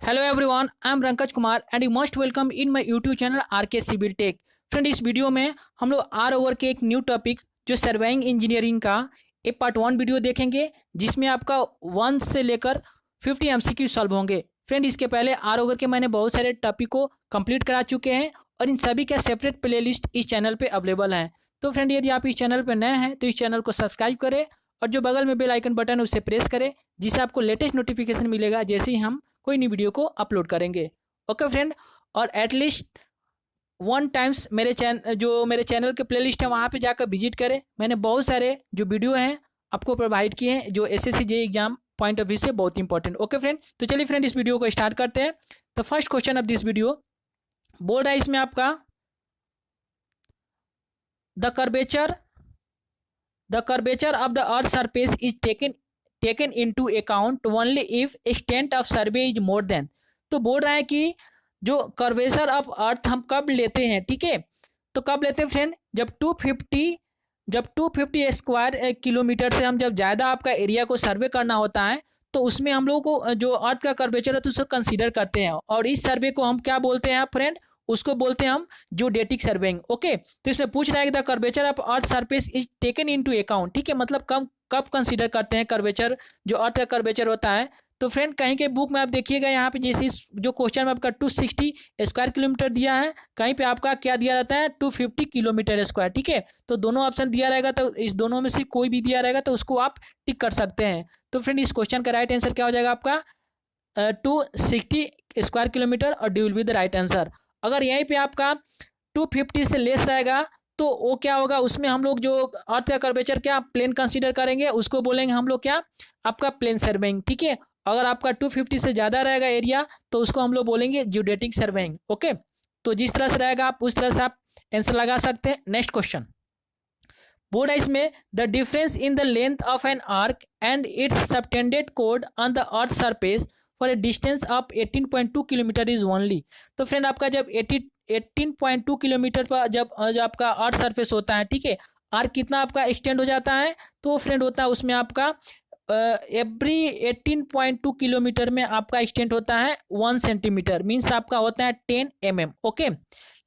Hello everyone, I am Rankaj Kumar and you must welcome in my YouTube channel RK Civil Tech। Friend इस video में हम लोग are over के एक new topic जो surveying engineering का एक पार्ट 1 वीडियो देखेंगे जिसमें आपका 1 से लेकर 50 एमसीक्यू सॉल्व होंगे। फ्रेंड इसके पहले आर ओवर के मैंने बहुत सारे टॉपिक को कंप्लीट करा चुके हैं और इन सभी का सेपरेट प्लेलिस्ट इस चैनल पे अवेलेबल है। तो फ्रेंड यदि आप इस चैनल पर नए हैं तो इस चैनल को सब्सक्राइब करें और जो बगल में बेल आइकन बटन है उसे प्रेस करें जिससे आपको लेटेस्ट नोटिफिकेशन मिलेगा जैसे ही हम कोई नई वीडियो को अपलोड करेंगे। ओके फ्रेंड, और एटलीस्ट 1 टाइम्स मेरे चैनल के प्लेलिस्ट है वहाँ पे जाकर विजिट करें। मैंने बहुत सारे जो वीडियो हैं आपको प्रोवाइड किए हैं जो SSC JEE exam point of view से बहुत इंपॉर्टेंट। ओके फ्रेंड, तो चलिए फ्रेंड इस वीडियो को स्टार्ट करते हैं। तो first question of this video बोल रहा है इसमें आपका the curvature of the earth surface is taken into account only if extent of survey is more than. तो बोल रहा है कि जो कर्वेचर ऑफ अर्थ हम कब लेते हैं, ठीक है, तो कब लेते हैं फ्रेंड, जब 250 स्क्वायर किलोमीटर से हम जब ज़्यादा आपका एरिया को सर्वे करना होता है तो उसमें हम लोग को जो अर्थ का कर्वेचर है तो उसको कंसीडर करते हैं और इस सर्वे को हम क्या बोलते हैं फ्रेंड, उसको बोलते हैं हम जियोडेटिक सर्वेइंग। ओके, तो इसमें पूछ रहा है कि the curvature of earth surface is taken into account, ठीक है, मतलब कब कंसीडर करते हैं कर्वेचर, जो अर्थ का कर्वेचर होता है। तो फ्रेंड कहीं के बुक में आप देखिएगा यहाँ पे जैसे इस जो क्वेश्चन में आपका 260 स्क्वायर किलोमीटर दिया है, कहीं पे आपका क्या दिया रहता है 250 किलोमीटर स्क्वायर, ठीक है। तो दोनों ऑप्शन दिया रहेगा तो इस दोनों में से कोई भी दिया रहेगा तो उसको आप टिक कर सकते हैं। तो फ्रेंड इस क्वेश्चन का राइट आंसर क्या हो जाएगा आपका 260 स्क्वायर किलोमीटर और D will be the right answer. अगर यहीं पे आपका 250 से लेस रहेगा तो वो क्या होगा, उसमें हम लोग जो अर्थ का कर्वेचर क्या प्लेन कंसीडर करेंगे उसको बोलेंगे हम लोग क्या आपका प्लेन सर्वेइंग, ठीक है। अगर आपका 250 से ज़्यादा रहेगा एरिया तो उसको हम लोग बोलेंगे जियोडेटिक सर्वेइंग। ओके, तो जिस तरह से रहेगा आप उस तरह से आप आंसर लगा सकते हैं। नेक्स्ट क्वेश्चन बोर्ड है इसमें the difference in the length of an arc and it's subtended code on the earth surface for a distance of 18.2 kilometre is only. तो फ्रेंड आपका जब 18.2 किलोमीटर पर जब आपका अर्थ सरफेस होता है, ठीक है, आर्क कितना आपका एक्सटेंड हो जाता है तो फ्रेंड होता है उसमें आपका एवरी 18.2 किलोमीटर में आपका एक्सटेंड होता है 1 सेंटीमीटर, मीन्स आपका होता है 10 mm। ओके,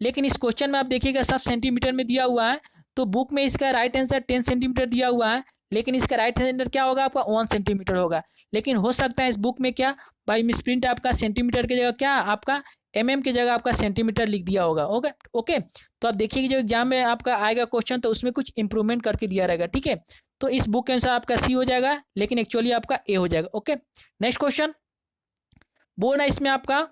लेकिन इस क्वेश्चन में आप देखिएगा सब सेंटीमीटर में दिया हुआ है तो बुक में इसका राइट आंसर 10 सेंटीमीटर दिया हुआ है लेकिन इसका राइट आंसर क्या होगा आपका 1 सेंटीमीटर होगा। लेकिन हो सकता है इस बुक में क्या बाई मिसप्रिंट आपका सेंटीमीटर की जगह क्या आपका की जगह आपका सेंटीमीटर लिख दिया होगा। ओके ओके, तो आप देखिए जो एग्जाम में आपका आएगा क्वेश्चन तो उसमें कुछ इंप्रूवमेंट करके दिया रहेगा, ठीक है। तो इस बुक के अनुसार आपका सी हो जाएगा लेकिन एक्चुअली आपका ए हो जाएगा। ओके, नेक्स्ट क्वेश्चन बोर्ड है इसमें आपका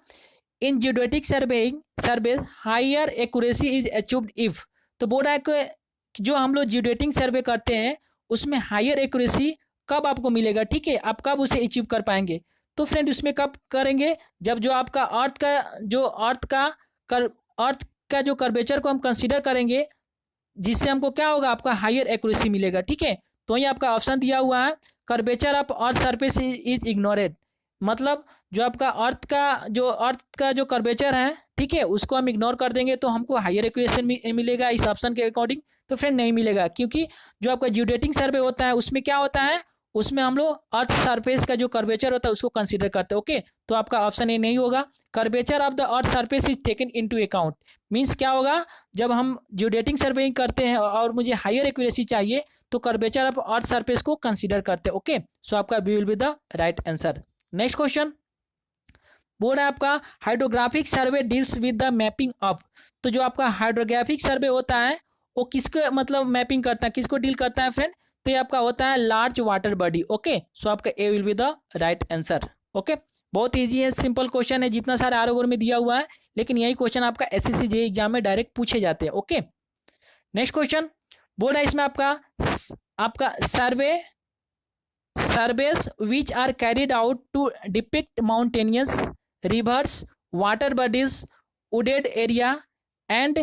in geodetic survey higher accuracy is achieved if. तो बोल रहा है कि जो हम लोग जियोडेटिक सर्वे करते हैं उसमें हायर एक्यूरेसी कब आपको मिलेगा, ठीक है, आप कब उसे अचीव कर पाएंगे। तो फ्रेंड उसमें कब करेंगे, जब जो आपका अर्थ का जो कर्वेचर को हम कंसीडर करेंगे जिससे हमको क्या होगा आपका हायर एक्यूरेसी मिलेगा, ठीक है। तो ये आपका ऑप्शन दिया हुआ है curvature of earth surface is ignored, मतलब जो आपका अर्थ का जो कर्वेचर है, ठीक है, उसको हम इग्नोर कर देंगे तो हमको हायर एक्यूरेसी मिलेगा इस ऑप्शन के अकॉर्डिंग। तो फ्रेंड नहीं मिलेगा क्योंकि जो आपका जियोडेटिक सर्वे होता है उसमें क्या होता है, उसमें हम लोग अर्थ सरफेस का जो कर्वेचर होता है उसको कंसीडर करते हैं। ओके, तो आपका ऑप्शन ए नहीं होगा। Curvature of the earth surface is taken into account means क्या होगा, जब हम जियोडेटिक सर्वेइंग करते हैं और मुझे हायर एक्यूरेसी चाहिए तो कर्वेचर ऑफ अर्थ सरफेस को कंसीडर करते हैं। ओके, सो आपका B will be the right answer. Next question बोल रहा है आपका hydrographic survey deals with the mapping of. तो जो आपका हाइड्रोग्राफिक सर्वे होता है वो किसको मतलब मैपिंग करता है, किसको डील करता है फ्रेंड, तो ये आपका होता है large water body. Okay, so आपका A will be the right answer. Okay, बहुत इजी है, सिंपल क्वेश्चन है, जितना सारे आरोग्य में दिया हुआ है लेकिन यही क्वेश्चन आपका एसएससी जेईई एग्जाम में डायरेक्ट पूछे जाते हैं। ओके, नेक्स्ट क्वेश्चन बोल रहा है इसमें आपका surveys which are carried out to depict mountainous rivers water bodies wooded area and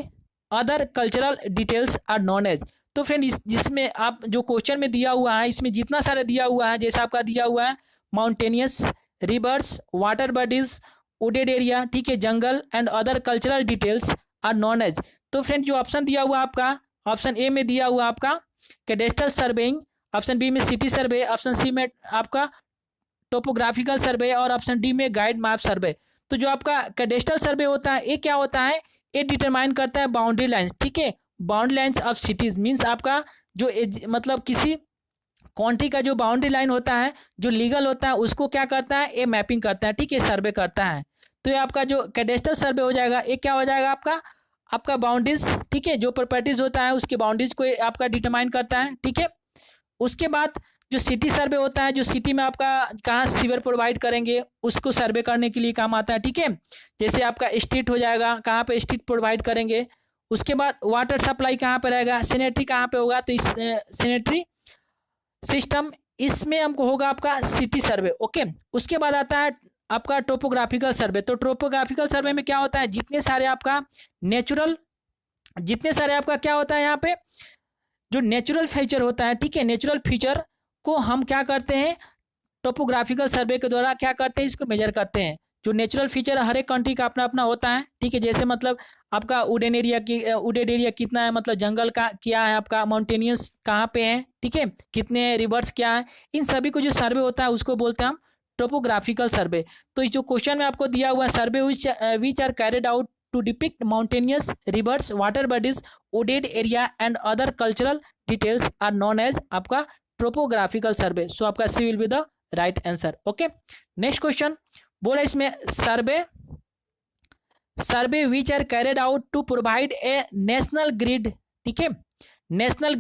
other cultural details are known as. तो फ्रेंड जिसमें आप जो क्वेश्चन में दिया हुआ है इसमें जितना सारा दिया हुआ है जैसा आपका दिया हुआ है mountainous rivers water bodies wooded area, ठीक है, जंगल and other cultural details are known as. तो फ्रेंड जो ऑप्शन दिया हुआ आपका ऑप्शन ए में दिया हुआ आपका कैडेस्ट्रल सर्वेइंग, ऑप्शन बी में सिटी सर्वे, ऑप्शन सी में आपका टोपोग्राफिकल सर्वे और ऑप्शन डी में गाइड मैप सर्वे। तो जो आपका कैडेस्ट्रल सर्वे होता है ये क्या होता है, ये डिटरमाइन करता है बाउंड्री लाइन्स, ठीक है, boundary lines of cities, means आपका जो मतलब किसी कंट्री का जो बाउंड्री लाइन होता है जो लीगल होता है उसको क्या करता है, ये मैपिंग करता है, ठीक है, सर्वे करता है। तो ये आपका जो कैडेस्ट्रल सर्वे हो जाएगा ये क्या हो जाएगा आपका बाउंड्रीज, ठीक है, जो प्रॉपर्टीज होता है उसके बाउंड्रीज को आपका डिटरमाइन करता है, ठीक है। उसके बाद जो सिटी सर्वे होता है, जो सिटी में आपका कहाँ सीवर प्रोवाइड करेंगे उसको सर्वे करने के लिए काम आता है, ठीक है। जैसे आपका स्ट्रीट हो जाएगा, कहाँ पे स्ट्रीट प्रोवाइड करेंगे। उसके बाद वाटर सप्लाई कहाँ पे रहेगा, सैनिटरी कहाँ पे होगा, तो इस सैनिटरी सिस्टम इसमें हमको होगा आपका सिटी सर्वे, ओके। उसके बाद आता है आपका टोपोग्राफिकल सर्वे। तो टोपोग्राफिकल सर्वे में क्या होता है, जितने सारे आपका क्या होता है यहाँ पे जो नेचुरल फीचर होता है, ठीक है, नेचुरल फीचर को हम क्या करते हैं टोपोग्राफिकल सर्वे के द्वारा क्या करते हैं, इसको मेजर करते हैं। जो नेचुरल फीचर हर एक कंट्री का अपना अपना होता है, ठीक है, जैसे मतलब आपका वुडन एरिया कितना है, मतलब जंगल का क्या है, आपका माउंटेनियस कहाँ पे है, ठीक है, कितने रिवर्स क्या है, इन सभी को जो सर्वे होता है उसको बोलते हैं हम टोपोग्राफिकल सर्वे। तो इस जो क्वेश्चन में आपको दिया हुआ survey which are carried out to depict mountainous rivers, water bodies, wooded area and other cultural details are known as आपका topographical survey। So आपका C will be the right answer, okay। next question बोला इसमें सर्वे which are carried out to provide a national grid, ठीक है, national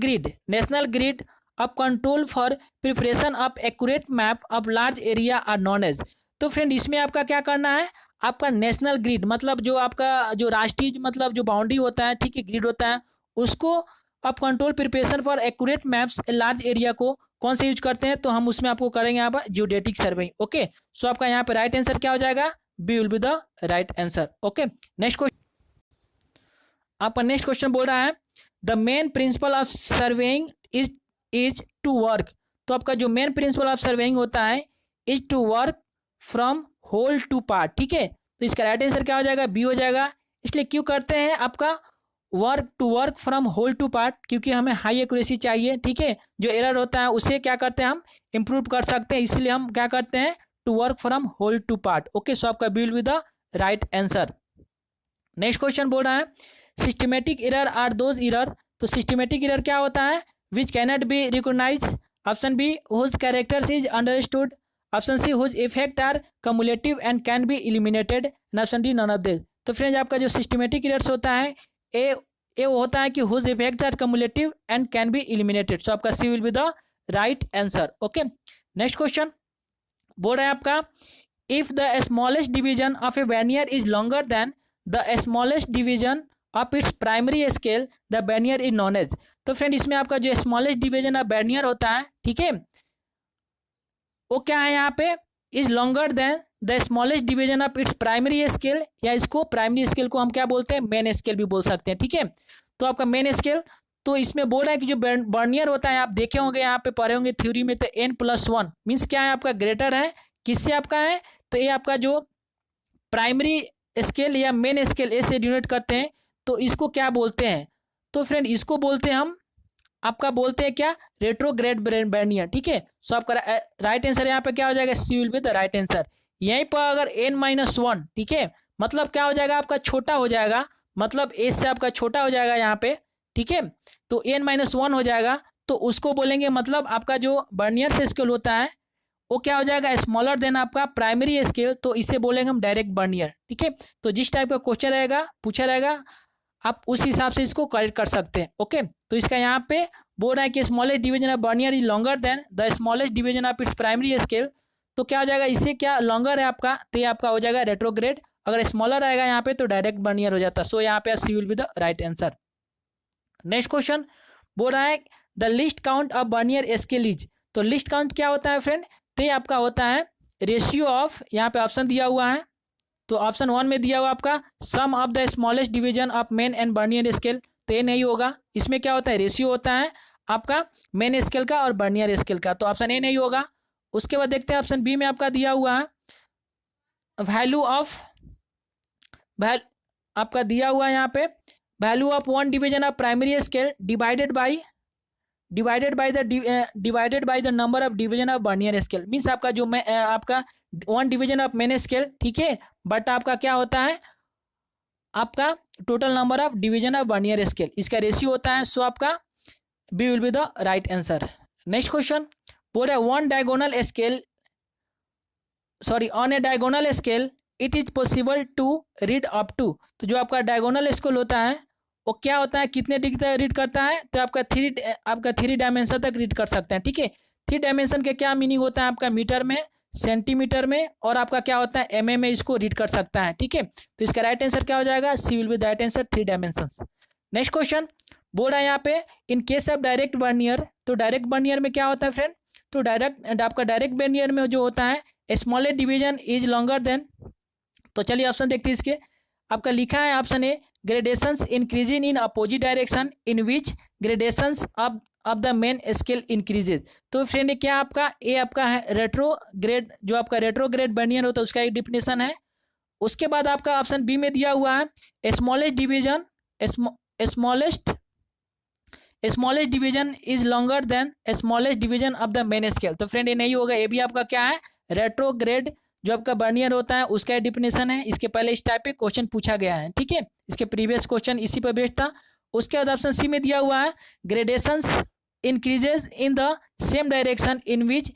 grid of control for preparation of accurate map of large area are known as। तो friend इसमें आपका क्या करना है, आपका नेशनल ग्रिड मतलब जो आपका जो राष्ट्रीय मतलब जो बाउंड्री होता है, ठीक है, ग्रिड होता है, उसको आप control preparation for accurate maps large area को कौन से यूज करते हैं, तो हम उसमें आपको करेंगे यहाँ पर जियोडेटिक सर्वे, ओके। सो आपका यहाँ पे राइट आंसर क्या हो जाएगा, B will be the right answer, okay. Next question आपका नेक्स्ट क्वेश्चन बोल रहा है the main principle of surveying is to work. तो आपका जो मेन प्रिंसिपल ऑफ सर्वेइंग होता है is to work from whole to part, ठीक है। तो इसका राइट आंसर क्या हो जाएगा, बी हो जाएगा। इसलिए क्यों करते हैं आपका work from whole to part, क्योंकि हमें हाई एक्यूरेसी चाहिए, ठीक है, जो एरर होता है उसे क्या करते हैं हम इंप्रूव कर सकते हैं, इसलिए हम क्या करते हैं to work from whole to part, okay. So आपका B will be the right answer. Next question बोल रहा है systematic error are those error. तो सिस्टमेटिक एरर क्या होता है, which cannot be recognise, option B whose characters is understood, option C whose effect are cumulative and can be eliminated, and option D none of this. तो friends आपका जो systematic errors होता है ए वो होता है कि whose effect are cumulative and can be eliminated. So आपका C will be the right answer, okay. Next question बोल रहा है आपका if the smallest division of a vernier is longer than the smallest division of its primary scale the vernier is known as. तो friend इसमें आपका जो smallest division of vernier होता है, ठीक है, वो क्या है यहाँ पे is longer than the smallest division of its primary scale, या इसको प्राइमरी स्केल को हम क्या बोलते हैं मेन स्केल भी बोल सकते हैं, ठीक है। तो आपका मेन स्केल, तो इसमें बोल रहा है कि जो वर्नियर होता है आप देखे होंगे यहाँ पे पढ़े होंगे थ्योरी में, तो n+1 मीन्स क्या है आपका ग्रेटर है किससे आपका है, तो ये आपका जो प्राइमरी स्केल या मेन स्केल ऐसे डिनोट करते हैं, तो इसको क्या बोलते हैं, तो फ्रेंड इसको बोलते हैं हम आपका बोलते हैं क्या रेट्रोग्रेड वर्नियर, ठीक है। सो आपका राइट आंसर यहाँ पे क्या हो जाएगा, C will be the right answer. यहीं पर अगर n-1, ठीक है, मतलब क्या हो जाएगा आपका छोटा हो जाएगा, मतलब एज से आपका छोटा हो जाएगा यहाँ पे, ठीक है, तो n-1 हो जाएगा, तो उसको बोलेंगे मतलब आपका जो वर्नियर से स्केल होता है वो क्या हो जाएगा स्मॉलर देन आपका प्राइमरी स्केल, तो इसे बोलेंगे हम डायरेक्ट वर्नियर, ठीक है। तो जिस टाइप का क्वेश्चन रहेगा पूछा रहेगा आप उस हिसाब से इसको करेक्ट कर सकते हैं, ओके। तो इसका यहाँ पे बोल रहा है कि smallest division of vernier is longer than the smallest division of its primary scale, तो क्या हो जाएगा इससे क्या लॉन्गर है आपका, तो ये आपका हो जाएगा रेट्रोग्रेड, अगर स्मॉलर आएगा यहाँ पे तो डायरेक्ट वर्नियर हो जाता है। सो यहाँ पे C will be the right answer. Next question बोल रहा है the least count of vernier scale is. तो लिस्ट काउंट क्या होता है फ्रेंड, तो ये आपका होता है रेशियो ऑफ, यहाँ पे ऑप्शन दिया हुआ है, तो ऑप्शन 1 में दिया हुआ आपका sum of the smallest division of main and vernier scale, तो ये नहीं होगा, इसमें क्या होता है रेशियो होता है आपका मेन स्केल का और वर्नियर स्केल का, तो ऑप्शन ए नहीं होगा। उसके बाद देखते हैं ऑप्शन बी में आपका दिया हुआ है वैल्यू आपका दिया हुआ है यहाँ पे value of 1 division of primary scale divided by divided by the number of division of vernier scale. Means आपका जो आपका 1 डिवीजन ऑफ मेन स्केल, ठीक है, बट आपका क्या होता है, आपका total number of division of vernier scale, इसका रेशियो होता है। सो आपका B will be the right answer. Next question बोल रहा है on a diagonal scale it is possible to read up to. तो जो आपका डायगोनल स्केल होता है वो क्या होता है, कितने डिग्री तक रीड करता है, तो आपका थ्री डायमेंशन तक रीड कर सकते हैं, ठीक है। 3 डायमेंशन के क्या मीनिंग होता है, आपका मीटर में, सेंटीमीटर में, और आपका क्या होता है mm में इसको रीड कर सकता है, ठीक है। तो इसका राइट आंसर क्या हो जाएगा, C will be the right answer, 3 dimension. Next question बोल रहा है यहाँ पे in case of direct vernier. तो डायरेक्ट वर्नियर में क्या होता है फ्रेंड, तो आपका डायरेक्ट वर्नियर में जो होता है smallest division is longer then. तो चलिए ऑप्शन देखते हैं इसके। आपका लिखा है option A gradations increasing in opposite direction in which gradations of the main scale increases. तो फ्रेंड क्या आपका ए आपका है रेट्रोग्रेड, जो आपका रेट्रोग्रेड वर्नियर होता है उसका एक डिफिनेशन है। उसके बाद आपका ऑप्शन बी में दिया हुआ है smallest division is longer then smallest division of the main scale. तो फ्रेंड ये नहीं होगा, ये भी आपका क्या है रेट्रोग्रेड जो आपका वर्नियर होता है उसका डिफिनेशन है। इसके पहले इस टाइप पे क्वेश्चन पूछा गया है, ठीक है, इसके प्रीवियस क्वेश्चन इसी पर बेस्ड था। उसके बाद ऑप्शन सी में दिया हुआ है gradations increases in the same direction in which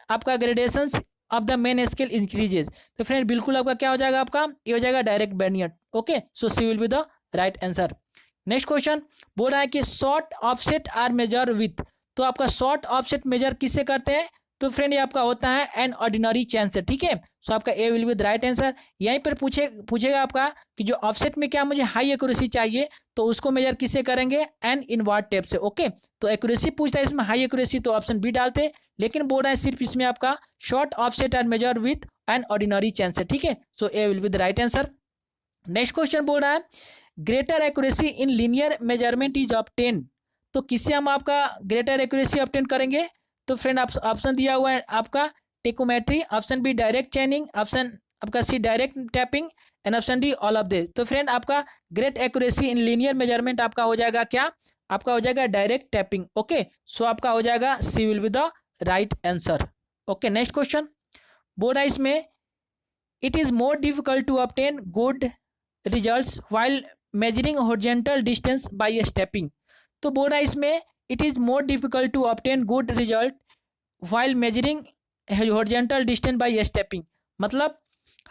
आपका gradations of the main scale increases. तो फ्रेंड बिल्कुल आपका क्या हो जाएगा, आपका ये हो जाएगा direct vernier, okay. So C will be the right answer. Next question बोल रहा है कि short offset are measure with. तो आपका शॉर्ट ऑफसेट मेजर किससे करते हैं, तो फ्रेंड ये आपका होता है एन ऑर्डिनरी चेन से, ठीक है। सो आपका A will be the right answer. यहीं पर पूछेगा आपका कि जो ऑफसेट में क्या मुझे हाई एक्यूरेसी चाहिए, तो उसको मेजर किससे करेंगे, एन इनवर्ट टेप से, ओके। तो एक्यूरेसी पूछता है इसमें हाई एक्यूरेसी, तो ऑप्शन बी डालते, लेकिन बोल रहा है सिर्फ इसमें आपका short offset are measure with an ordinary chain से, ठीक है। So A will be the right answer. Next question बोल रहा है greater accuracy in linear measurement is obtain. तो किससे हम आपका ग्रेटर एक्यूरेसी ऑब्टेन करेंगे, तो फ्रेंड ऑप्शन दिया हुआ है आपका tacheometry, option B direct chaining, option आपका C direct taping, and option D all of this. तो फ्रेंड आपका great accuracy in linear measurement आपका हो जाएगा क्या, आपका हो जाएगा डायरेक्ट टैपिंग, ओके। सो आपका हो जाएगा C will be the right answer, okay. Next question बोल रहा है इसमें it is more difficult to obtain good results while measuring horizontal distance by stepping. तो बोल रहा है इसमें it is more difficult to obtain good result while measuring horizontal distance by stepping. मतलब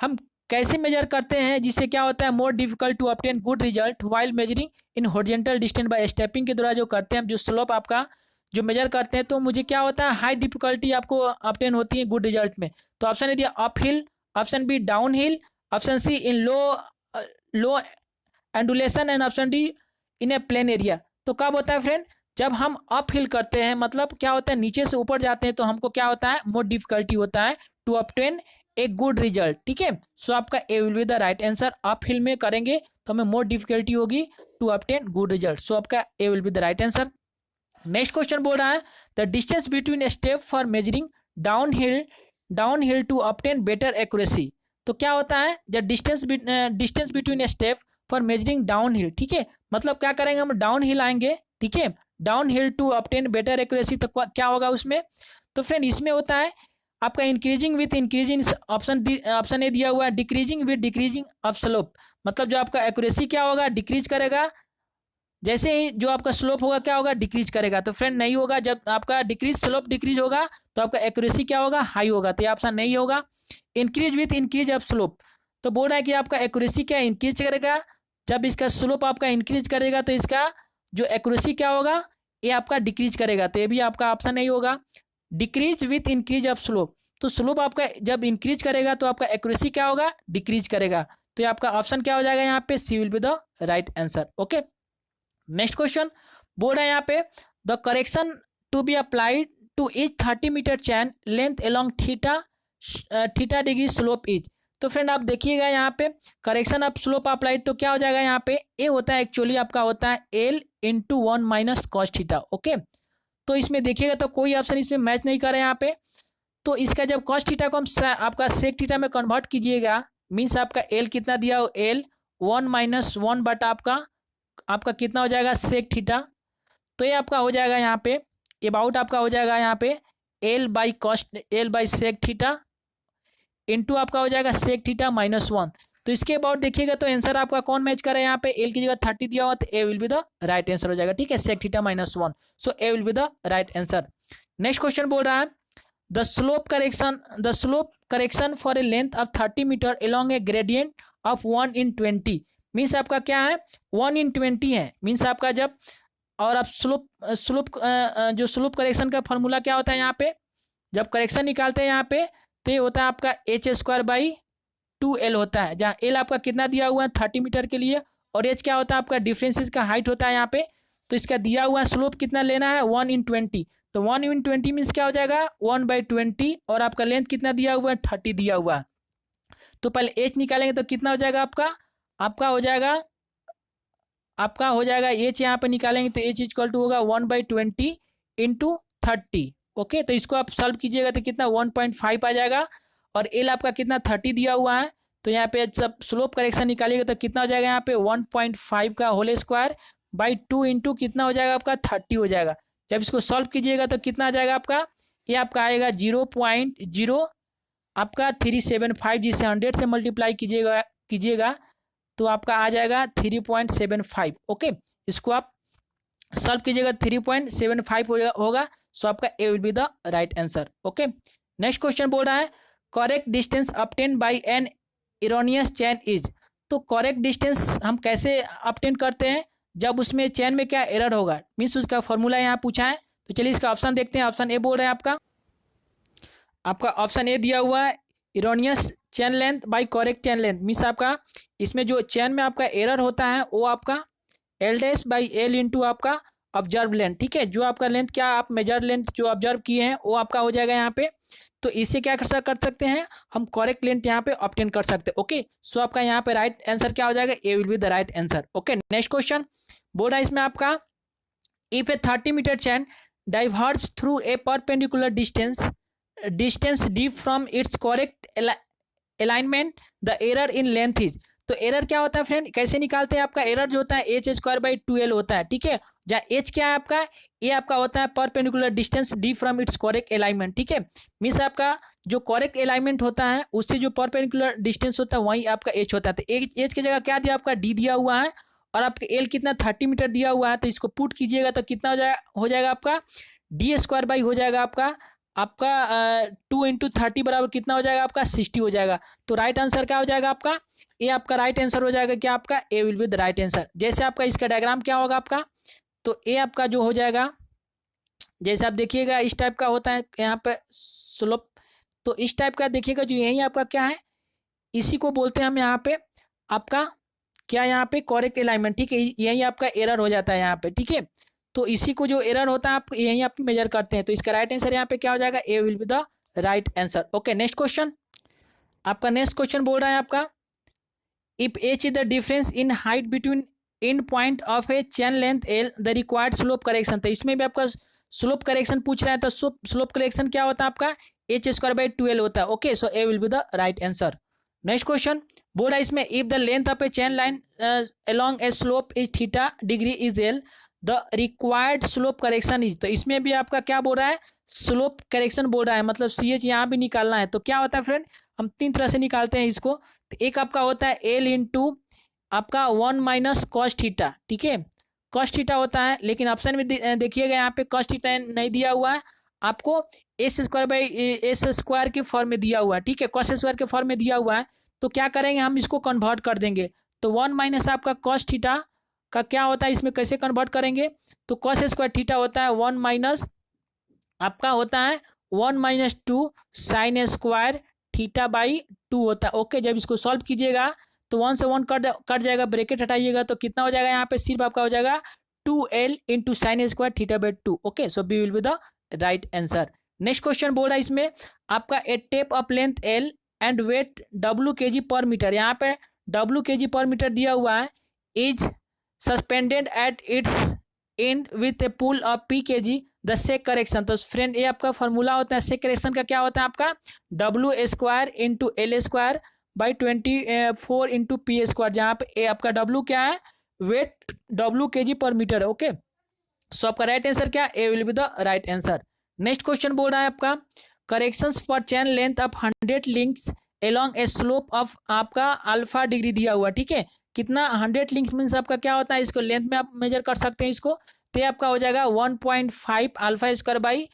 हम कैसे मेजर करते हैं जिससे क्या होता है more difficult to obtain good result while measuring in horizontal distance by stepping के द्वारा जो करते हैं हम, जो स्लोप आपका जो मेजर करते हैं, तो मुझे क्या होता है हाई डिफिकल्टी आपको ऑब्टेन होती है गुड रिजल्ट में। तो ऑप्शन है दिया up hill, option B down hill, option C in low undulation, and option D in a plain area. तो कब होता है फ्रेंड, जब हम अप हिल करते हैं, मतलब क्या होता है नीचे से ऊपर जाते हैं, तो हमको क्या होता है मोर डिफिकल्टी होता है to obtain a good result, ठीक है। सो आपका A will be the right answer. Up hill में करेंगे तो हमें मोर डिफिकल्टी होगी to obtain good result. So आपका A will be the right answer. Next question बोल रहा है the distance between step for measuring down hill to obtain better accuracy. तो क्या होता है the distance between step for measuring down hill, ठीक है। मतलब क्या करेंगे हम डाउन हिल आएंगे, ठीक है, down hill to obtain better accuracy. तो क्या होगा उसमें, तो फ्रेंड इसमें होता है आपका increasing with increasing, option A दिया हुआ है decreasing with decreasing of slope. मतलब जो आपका एक्यूरेसी क्या होगा डिक्रीज करेगा, जैसे ही जो आपका स्लोप होगा क्या होगा डिक्रीज करेगा। तो फ्रेंड नहीं होगा, जब आपका स्लोप डिक्रीज होगा तो आपका एक्यूरेसी क्या होगा हाई होगा, तो ये ऑप्शन नहीं होगा। Increase with increase of slope, तो बोल रहा है कि आपका एक्यूरेसी क्या इंक्रीज करेगा, जब इसका स्लोप आपका इंक्रीज करेगा तो इसका जो एक्यूरेसी क्या होगा ये आपका डिक्रीज करेगा, तो ये भी आपका ऑप्शन नहीं होगा। Decrease with increase of slope, तो स्लोप आपका जब इंक्रीज करेगा तो आपका एक्यूरेसी क्या होगा डिक्रीज करेगा, तो ये आपका ऑप्शन क्या हो जाएगा यहाँ पे C will be the right answer, okay. Next question बोल रहा है यहाँ पे the correction to be applied to each 30 metre chain length along theta degree slope is. तो फ्रेंड आप देखिएगा यहाँ पे करेक्शन ऑफ स्लोप अप्लाइड, तो क्या हो जाएगा यहाँ पे ए होता है एक्चुअली आपका होता है L into 1 minus cos theta, okay. तो इसमें देखिएगा तो कोई ऑप्शन इसमें मैच नहीं कर रहे हैं यहाँ पे। तो इसका जब कॉस थीटा को हम आपका सेक थीटा में कन्वर्ट कीजिएगा, मीन्स आपका एल कितना दिया हो एल 1 माइनस 1 बटा आपका कितना हो जाएगा सेक थीटा। तो ये आपका हो जाएगा यहाँ पे अबाउट आपका हो जाएगा यहाँ पे L by sec theta into आपका हो जाएगा सेक थीटा -1। तो इसके अबाउट देखिएगा तो आंसर आपका कौन मैच करे यहाँ पे, एल की जगह 30 दिया हुआ तो A will be the right answer हो जाएगा। ठीक है, sec theta -1, so A will be the right answer. Next question बोल रहा है the slope correction for a length of 30 metre along a gradient of 1/20 means आपका क्या है 1/20 है। मीन्स आपका जब और आप जो स्लोप करेक्शन का फॉर्मूला क्या होता है यहाँ पे, जब करेक्शन निकालते हैं यहाँ पे तो ये होता है आपका h²/2l होता है, जहाँ l आपका कितना दिया हुआ है 30 मीटर के लिए और h क्या होता है आपका डिफरेंसेस का हाइट होता है यहाँ पे। तो इसका दिया हुआ स्लोप कितना लेना है 1/20, तो 1/20 मीन्स क्या हो जाएगा 1/20 और आपका लेंथ कितना दिया हुआ है 30 दिया हुआ है। तो पहले h निकालेंगे तो कितना हो जाएगा आपका हो जाएगा h यहाँ पे निकालेंगे तो h इक्वल टू होगा 1/20 इंटू 30। ओके, तो इसको आप सॉल्व कीजिएगा तो कितना 1.5 आ जाएगा और एल आपका कितना 30 दिया हुआ है। तो यहाँ पे जब स्लोप करेक्शन निकालिएगा तो कितना हो जाएगा यहाँ पे 1.5 का होल स्क्वायर बाई 2 इंटू कितना हो जाएगा आपका 30 हो जाएगा। जब इसको सॉल्व कीजिएगा तो कितना आ जाएगा आपका, ये आपका आएगा 0.0 आपका 375, जिसे 100 से मल्टीप्लाई कीजिएगा तो आपका आ जाएगा 3.75। ओके, इसको आप सॉल्व कीजिएगा 3.75 होगा, सो आपका A will be the right answer. Okay, next question बोल रहा है correct distance obtain by an erroneous chain is. तो करेक्ट डिस्टेंस हम कैसे ऑब्टेन करते हैं जब उसमें चेन में क्या एरर होगा, मीन्स उसका फॉर्मूला यहाँ पूछा है। तो चलिए इसका ऑप्शन देखते हैं। ऑप्शन ए बोल रहे हैं आपका ऑप्शन ए दिया हुआ है erroneous chain length bye correct chain length, means आपका इसमें जो चेन में आपका एरर होता है वो आपका L'/L इंटू आपका ऑब्जर्व लेंथ। ठीक है, जो आपका लेंथ क्या आप मेजर लेंथ जो ऑब्जर्व किए हैं वो आपका हो जाएगा यहाँ पे। तो इससे क्या कर सकते हैं हम करेक्ट लेंथ यहाँ पे ऑब्टेन कर सकते हैं। ओके, सो आपका यहाँ पे राइट आंसर क्या हो जाएगा, A will be the right answer. Okay, next question बोल रहा है इसमें आपका if a 30 metre chain diverge through a perpendicular distance D from its correct alignment the error in length is. तो एरर क्या होता है फ्रेंड, कैसे निकालते हैं, आपका एरर जो होता है h²/2l होता है। ठीक है, जहाँ h क्या है आपका, ये आपका होता है perpendicular distance D from its correct alignment. ठीक है, मीन्स आपका जो करेक्ट अलाइनमेंट होता है उससे जो परपेंडिकुलर डिस्टेंस होता है वही आपका h होता है। तो h की जगह क्या दिया आपका d दिया हुआ है और आपका l कितना 30 मीटर दिया हुआ है। तो इसको पुट कीजिएगा तो कितना हो जाएगा आपका d² हो जाएगा आपका 2 इंटू 30 बराबर कितना हो जाएगा आपका 60 हो जाएगा। तो राइट आंसर क्या हो जाएगा आपका, ये आपका राइट आंसर हो जाएगा क्या आपका, A will be the right answer. जैसे आपका इसका डायग्राम क्या होगा आपका, तो ए आपका जो हो जाएगा जैसे आप देखिएगा इस टाइप का होता है यहाँ पे स्लोप। तो इस टाइप का देखिएगा जो यही आपका क्या है, इसी को बोलते हैं हम यहाँ पे आपका क्या यहाँ पे करेक्ट अलाइनमेंट। ठीक है, यही आपका एरर हो जाता है यहाँ पे। ठीक है, तो इसी को जो एरर होता है आप यहीं आप मेजर करते हैं। तो इसका राइट आंसर यहाँ पे क्या हो जाएगा, A will be the right answer. Okay, next question आपका नेक्स्ट क्वेश्चन बोल रहा है आपका if h is the difference in height between in point of a chain length l the required slope correction. तो इसमें भी आपका स्लोप करेक्शन पूछ रहा है। तो स्लोप करेक्शन क्या होता है आपका h²/2l होता है। Okay, so A will be the right answer. Next question बोल रहा है इसमें if the length of a chain line along A slope is theta degree is l the required slope correction is. तो इसमें भी आपका क्या बोल रहा है, स्लोप करेक्शन बोल रहा है, मतलब CH यहाँ भी निकालना है। तो क्या होता है फ्रेंड, हम 3 तरह से निकालते हैं इसको। तो एक आपका होता है L इंटू आपका 1 - cos थीटा। ठीक है, cos थीटा होता है, लेकिन ऑप्शन में देखिएगा यहाँ पे cos थीटा नहीं दिया हुआ है, आपको s² के फॉर्म में दिया हुआ है। ठीक है, cos² के फॉर्म में दिया हुआ है। तो क्या करेंगे हम इसको कन्वर्ट कर देंगे। तो 1 - आपका cos थीटा का क्या होता है, इसमें कैसे कन्वर्ट करेंगे, तो cos² थीटा होता है 1 - आपका होता है 1 - 2 sin² θ/2 होता है। ओके, जब इसको सॉल्व कीजिएगा तो 1 से 1 कट जाएगा, ब्रैकेट हटाइएगा तो कितना हो जाएगा यहाँ पे, सिर्फ आपका हो जाएगा 2l into sin² θ/2। Okay, so B will be the right answer. Next question बोल रहा है इसमें आपका a tape of length l and weight w kg/मीटर। यहाँ पे w kg/मीटर दिया हुआ है, is suspended at its end with a pull of p kg the sag correction. तो फ्रेंड ये आपका फॉर्मूला होता है सेक करेक्शन का, क्या होता है आपका w² into l²/24 into p², जहाँ पे ए आपका w क्या है, वेट w kg/मीटर है। ओके, सो आपका राइट आंसर क्या, A will be the right answer. Next question बोल रहा है आपका corrections for chain length of 100 links along a slope of आपका अल्फा डिग्री दिया हुआ, ठीक है। कितना 100 लिंक्स मीन्स आपका क्या होता है, इसको लेंथ में आप मेजर कर सकते हैं इसको, तो आपका हो जाएगा 1.5 alpha square by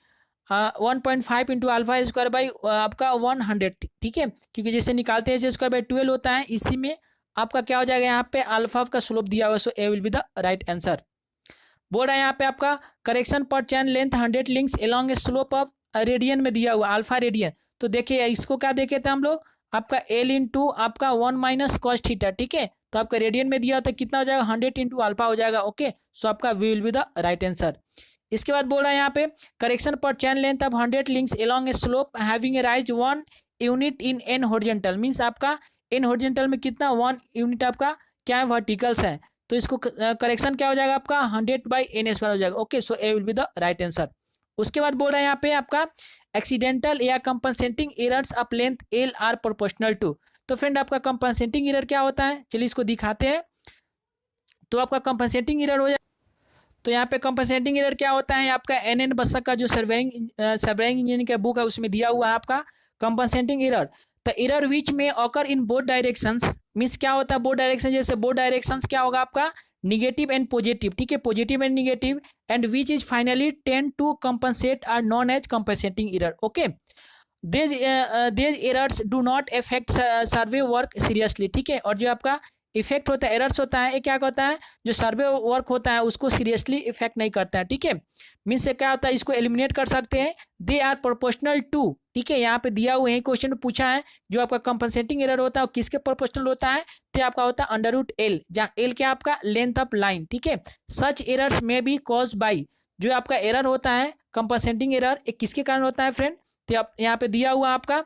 1.5 into alpha square by आपका 100, ठीक है। क्योंकि जैसे निकालते हैं स्क्वायर बाई 12 होता है, इसी में आपका क्या हो जाएगा यहाँ पे अल्फा का स्लोप दिया हुआ, so A will be the right answer. बोल रहा है यहाँ पे आपका correction per chain length 100 links along a slope of radian में दिया हुआ अल्फा रेडियन। तो देखिए इसको क्या देखे थे हम लोग, आपका एल इंटू आपका 1 माइनस कॉस थीटा, ठीक है। तो आपका रेडियन में दिया होता है कितना हो जाएगा 100 इंटू अल्फा हो जाएगा, ओके। सो आपका B will be the right answer. इसके बाद बोल रहा है यहाँ पे correction per chain length of 100 links along a slope having a rise 1 unit in an horizontal, means आपका एन हॉरिजॉन्टल में कितना 1 यूनिट आपका क्या है वर्टिकल्स है। तो इसको करेक्शन क्या हो जाएगा आपका 100 बाई एन स्क्वायर हो जाएगा, okay. So A will be the right answer. उसके बाद बोल रहा है यहाँ पे आपका एक्सीडेंटल या compensating errors of length L are proportional to. तो फ्रेंड आपका कंपनसेटिंग एरर क्या होता है, चलिए इसको दिखाते हैं। तो आपका कंपनसेटिंग एरर हो जाए, तो यहाँ पे कंपनसेटिंग एरर क्या होता है, आपका एन बसक का जो सर्वेइंग इंजीनियरिंग का बुक है उसमें दिया हुआ है आपका compensating error. The error which में occur in both directions, means क्या होता है बोथ डायरेक्शन, जैसे बोथ डायरेक्शंस क्या होगा आपका निगेटिव एंड पॉजिटिव, ठीक है, positive and negative, and which is finally tend to compensate are known as compensating error, okay. these errors do not affect survey work seriously, ठीक है। और जो आपका इफेक्ट होता है एरर्स होता है, ये क्या होता है जो सर्वे वर्क होता है उसको सीरियसली इफेक्ट नहीं करता है, ठीक है। मीन्स से क्या होता है इसको एलिमिनेट कर सकते हैं, दे आर प्रोपोर्शनल टू, ठीक है। यहाँ पे दिया हुआ है क्वेश्चन में पूछा है जो आपका कंपनसेटिंग एरर होता है किसके प्रोपोर्शनल होता है, तो आपका होता है अंडर रूट एल, जहाँ एल क्या आपका लेंथ ऑफ लाइन, ठीक है। सच एरर्स में बी कॉज बाई, जो आपका एरर होता है कंपनसेटिंग एरर एक किसके कारण होता है फ्रेंड, तो आप यहाँ पे दिया हुआ आपका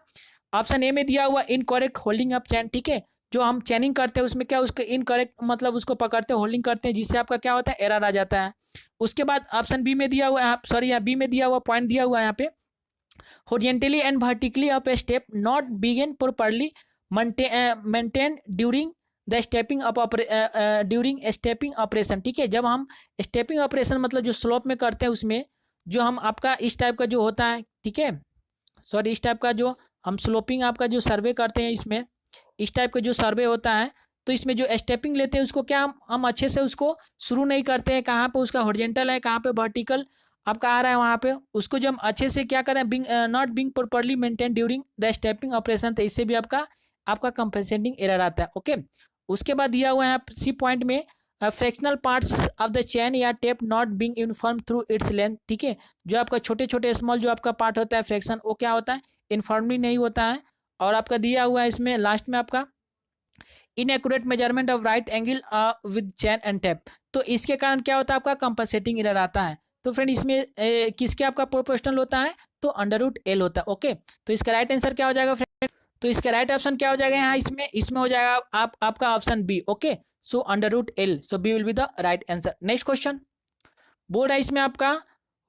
ऑप्शन ए में दिया हुआ इनकरेक्ट होल्डिंग अप चैन, ठीक है। जो हम चैनिंग करते हैं उसमें क्या उसके इनकरेक्ट मतलब उसको पकड़ते हैं होल्डिंग करते हैं जिससे आपका क्या होता है एरर आ जाता है। उसके बाद ऑप्शन बी में दिया हुआ सॉरी यहाँ बी में दिया हुआ पॉइंट दिया हुआ है यहाँ पे horizontally and vertically up a step not begin properly maintain during the stepping up during stepping operation, ठीक है। जब हम स्टेपिंग ऑपरेशन मतलब जो स्लोप में करते हैं उसमें जो हम आपका इस टाइप का जो होता है, ठीक है, सॉरी इस टाइप का जो हम स्लोपिंग आपका जो सर्वे करते हैं इसमें इस टाइप का जो सर्वे होता है, तो इसमें जो स्टेपिंग लेते हैं उसको क्या हम अच्छे से उसको शुरू नहीं करते हैं, कहाँ पे उसका हॉरिजॉन्टल है कहाँ पे वर्टिकल आपका आ रहा है वहाँ पे उसको जब हम अच्छे से क्या करें not being properly maintain during the stepping operation, तो इससे भी आपका कंपनसेटिंग एरर आता है, ओके। उसके बाद दिया हुआ है सी पॉइंट में फ्रैक्शनल पार्ट्स ऑफ द चैन या tape not being uniform through its length, ठीक है। जो आपका छोटे छोटे स्मॉल जो आपका पार्ट होता है फ्रैक्शन वो क्या होता है यूनिफॉर्मली नहीं होता है। और आपका दिया हुआ है इसमें लास्ट में आपका inaccurate measurement of right angle with chain and tape, तो इसके कारण क्या होता है आपका कंपनसेटिंग एरर आता है। तो फ्रेंड इसमें किसके आपका प्रोपोर्शनल होता है, तो अंडर रूट एल होता है, ओके। तो इसका राइट आंसर क्या हो जाएगा फ्रेंड, तो इसका राइट ऑप्शन क्या हो जाएगा यहाँ इसमें हो जाएगा आपका option B, okay. So under root L, so B will be the right answer. Next question बोल रहा है इसमें आपका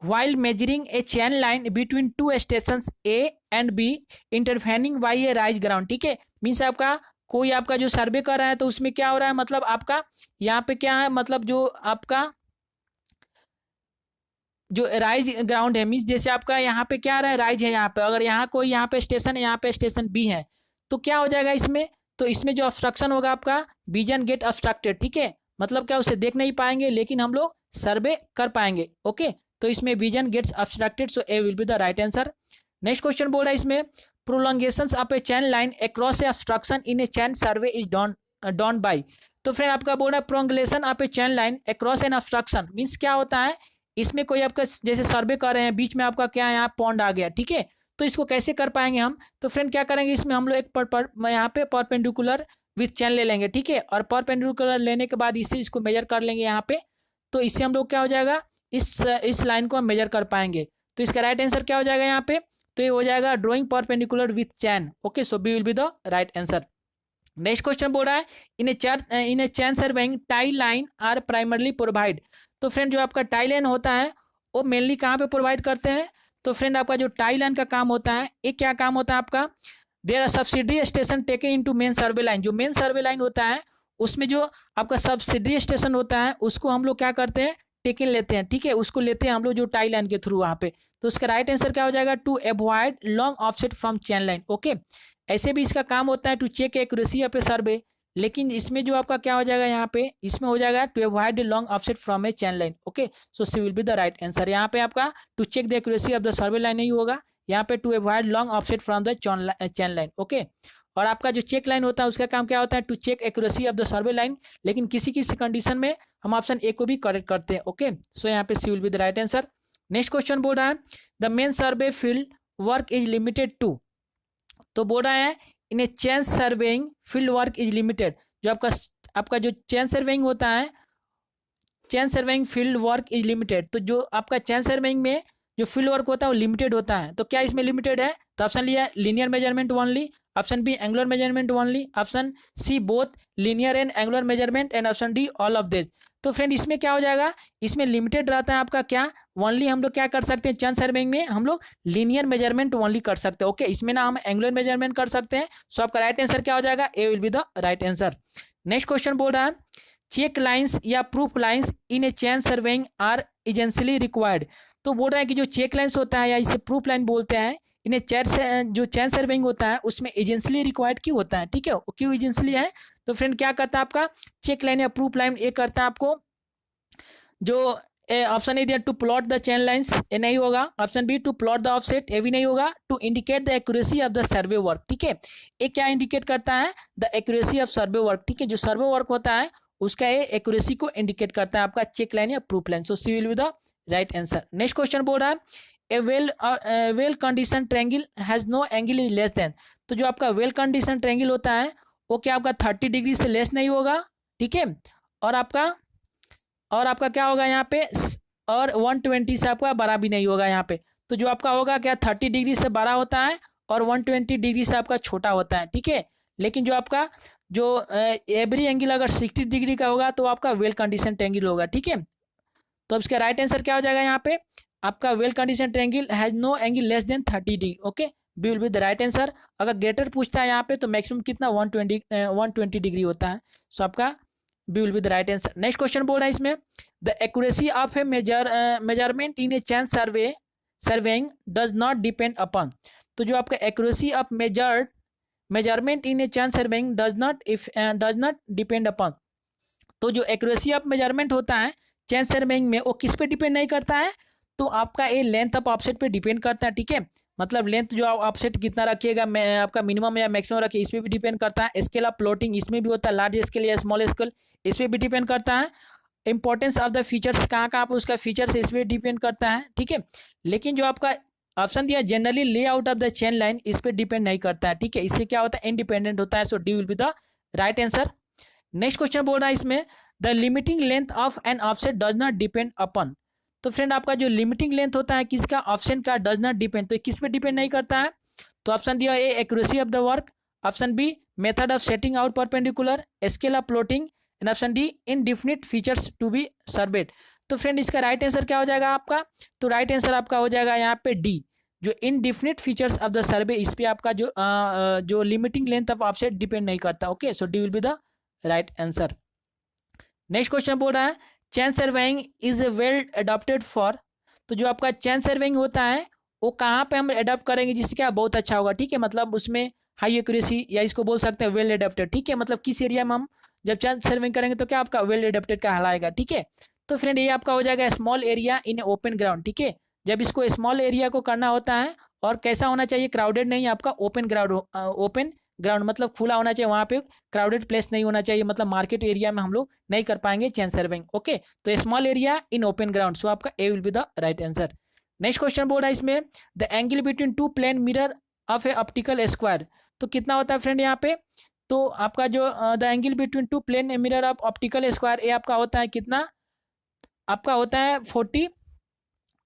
while measuring a chain line between two stations A and B intervening by a rise ground, ठीक है। Means आपका कोई आपका जो सर्वे कर रहा है तो उसमें क्या हो रहा है मतलब आपका यहाँ पे क्या है मतलब जो आपका जो राइज ग्राउंड है मीन्स जैसे आपका यहाँ पे क्या आ रहा है राइज है, यहाँ पे अगर यहाँ कोई यहाँ पे स्टेशन है यहाँ पे स्टेशन बी है तो क्या हो जाएगा इसमें, तो इसमें जो ऑब्स्ट्रक्शन होगा आपका विजन गेट ऑब्स्ट्रक्टेड, ठीक है। मतलब क्या उसे देख नहीं पाएंगे लेकिन हम लोग सर्वे कर पाएंगे, ओके। तो इसमें vision gets obstructed, so A will be the right answer. Next question बोल रहा है इसमें prolongations of a chain line across a obstruction in a chain survey is done by. तो फ्रेंड आपका बोल रहा है prolongation of a chain line across an obstruction means क्या होता है इसमें कोई आपका जैसे सर्वे कर रहे हैं बीच में आपका क्या यहाँ पॉन्ड आ गया, ठीक है। तो इसको कैसे कर पाएंगे हम, तो फ्रेंड क्या करेंगे इसमें हम लोग एक यहाँ पे परपेंडिकुलर विथ चैन ले लेंगे, ठीक है। और परपेंडिकुलर लेने के बाद इससे इसको मेजर कर लेंगे यहाँ पे, तो इससे हम लोग क्या हो जाएगा इस लाइन को हम मेजर कर पाएंगे। तो इसका राइट आंसर क्या हो जाएगा यहाँ पे, तो ये हो जाएगा drawing perpendicular with chain, okay. So B will be the right answer. Next question बोल रहा है in a chain surveying tie line are primarily provide. तो फ्रेंड जो आपका टाई लाइन होता है वो मेनली कहाँ पे प्रोवाइड करते हैं, तो फ्रेंड आपका जो टाई लाइन का काम होता है एक क्या काम होता है आपका there are subsidiary station taken into main survey line. जो मेन सर्वे लाइन होता है उसमें जो आपका सब्सिडरी स्टेशन होता है उसको हम लोग क्या करते हैं टेकन लेते हैं, ठीक है, उसको लेते हैं हम लोग जो टाई लाइन के थ्रू वहाँ पे। तो उसका राइट आंसर क्या हो जाएगा, to avoid long offset from chain line. Okay, ऐसे भी इसका काम होता है to check accuracy of a survey, लेकिन इसमें जो आपका क्या हो जाएगा यहाँ पे, इसमें हो जाएगा to avoid the long offset from a chain line. Okay, so C will be the right answer. यहाँ पे आपका to check the accuracy of the survey line नहीं होगा, यहाँ पे to avoid long offset from the chain line. Okay, और आपका जो चेक लाइन होता है उसका काम क्या होता है, to check accuracy of the survey line, लेकिन किसी किसी कंडीशन में हम ऑप्शन ए को भी करेक्ट करते हैं। ओके, सो यहाँ पे C will be the right answer. Next question बोल रहा है the main survey field work is limited to, तो बोल रहा है in a chain surveying field work is limited. जो आपका जो चेन सर्वेइंग होता है, chain surveying field work is limited, तो जो आपका चेन सर्वेइंग में जो फील्ड वर्क होता है वो लिमिटेड होता है, तो क्या इसमें लिमिटेड है, तो ऑप्शन लिया linear measurement only, option B angular measurement only, option C both linear and angular measurement, and option D all of this. तो फ्रेंड इसमें क्या हो जाएगा, इसमें लिमिटेड रहता है आपका क्या, ओनली हम लोग क्या कर सकते हैं, चेन सर्वेइंग में हम लोग लीनियर मेजरमेंट ओनली कर सकते हैं। ओके, इसमें ना हम एंगुलर मेजरमेंट कर सकते हैं। सो आपका राइट आंसर क्या हो जाएगा, A will be the right answer. Next question बोल रहा है चेक लाइन्स या proof lines in a chain surveying are essentially required, तो बोल रहा है कि जो चेक लाइन्स होता है या इसे प्रूफ लाइन बोलते हैं, इन्हें जो चेन सर्वेइंग होता है उसमें एजेंसियली रिक्वायर्ड क्यों होता है, ठीक है, क्यों एजेंसियली है, तो फ्रेंड क्या करता है आपका चेक लाइन या प्रूफ लाइन, ये करता है आपको जो ऑप्शन ए दिया to plot the chain lines, ये नहीं होगा, option B to plot the offset, ये भी नहीं होगा, to indicate the accuracy of the survey work, ठीक है, ये क्या इंडिकेट करता है, the accuracy of survey work, ठीक है, जो सर्वे वर्क होता है उसका ये एक्यूरेसी को इंडिकेट करता है आपका चेक लाइन या proof line. So C will be the right answer. Next question बोल रहा है a well condition triangle has no angle is less than, तो जो आपका वेल कंडीशन ट्रायंगल होता है वो क्या आपका 30 डिग्री से लेस नहीं होगा, ठीक है, और आपका क्या होगा यहाँ पे, और 120 से आपका बड़ा भी नहीं होगा यहाँ पे, तो जो आपका होगा क्या 30 डिग्री से बड़ा होता है और 120 डिग्री से आपका छोटा होता है, ठीक है, लेकिन जो आपका जो एवरी एंगल अगर 60 डिग्री का होगा तो आपका वेल कंडीशन ट्रायंगल होगा, ठीक है, तो इसका राइट आंसर क्या हो जाएगा यहाँ पे, आपका well condition triangle has no angle less than 30 degree. Okay, B will be the right answer. अगर ग्रेटर पूछता है यहाँ पे तो मैक्सिमम कितना 120 डिग्री होता है, सो आपका B will be the right answer. Next question बोल रहा है इसमें the accuracy of a measurement in a chain surveying does not depend upon, तो जो आपका accuracy of measurement in a chain surveying does not depend upon, तो जो accuracy of measurement होता है चेन सर्वेइंग में वो किस पे डिपेंड नहीं करता है, तो आपका ये लेंथ ऑफ ऑफसेट पे डिपेंड करता है, ठीक है, मतलब लेंथ जो ऑफसेट कितना रखिएगा, आपका मिनिमम या मैक्सिमम रखिए, इस पर भी डिपेंड करता है। स्केल ऑफ प्लॉटिंग इसमें भी होता है, लार्ज स्केल या स्मॉल स्केल, इस पर भी डिपेंड करता है। इंपॉर्टेंस ऑफ द फीचर्स कहाँ कहाँ पर उसका फीचर्स इस पर डिपेंड करता है, ठीक है, लेकिन जो आपका ऑप्शन दिया जनरली ले out of the chain line इस पर डिपेंड नहीं करता है, ठीक है, इससे क्या होता है इंडिपेंडेंट होता है। So D will be the right answer. Next question बोल रहा है इसमें the limiting length of an offset does not depend upon, तो फ्रेंड आपका जो लिमिटिंग लेंथ होता है किसका, ऑप्शन का डज नॉट डिपेंड, तो किस पे डिपेंड नहीं करता है, तो ऑप्शन दिया A accuracy of the work, option B method of setting out perpendicular, scale of plotting, and option D indefinite features to be served. तो फ्रेंड इसका राइट आंसर क्या हो जाएगा आपका, तो राइट आंसर आपका हो जाएगा यहाँ पे डी, जो इनडिफिनिट फीचर्स ऑफ द सर्वे, इस पे आपका जो limiting length of offset depend नहीं करता। Okay, so D will be the right answer. Next question बोल रहा है chain surveying is well adopted for, तो जो आपका चेन सर्वेइंग होता है वो कहाँ पे हम अडॉप्ट करेंगे जिससे क्या बहुत अच्छा होगा, ठीक है, मतलब उसमें हाई एक्यूरेसी या इसको बोल सकते हैं वेल अडॉप्टेड, ठीक है, मतलब किस एरिया में हम जब चेन सर्वेइंग करेंगे तो क्या आपका वेल अडॉप्टेड कहलाएगा, ठीक है, तो फ्रेंड ये आपका हो जाएगा small area in open ground, ठीक है, जब इसको स्मॉल एरिया को करना होता है और कैसा होना चाहिए, क्राउडेड नहीं, आपका ओपन ग्राउंड मतलब खुला होना चाहिए, वहाँ पे क्राउडेड प्लेस नहीं होना चाहिए, मतलब मार्केट एरिया में हम लोग नहीं कर पाएंगे चेन सर्वेइंग। ओके, तो small area in open ground, so आपका A will be the right answer. Next question बोल रहा है इसमें the angle between two plane mirror of a optical square, तो कितना होता है फ्रेंड यहाँ पे, तो आपका जो the angle between two plane mirror of optical square, ये आपका होता है कितना, आपका होता है 40,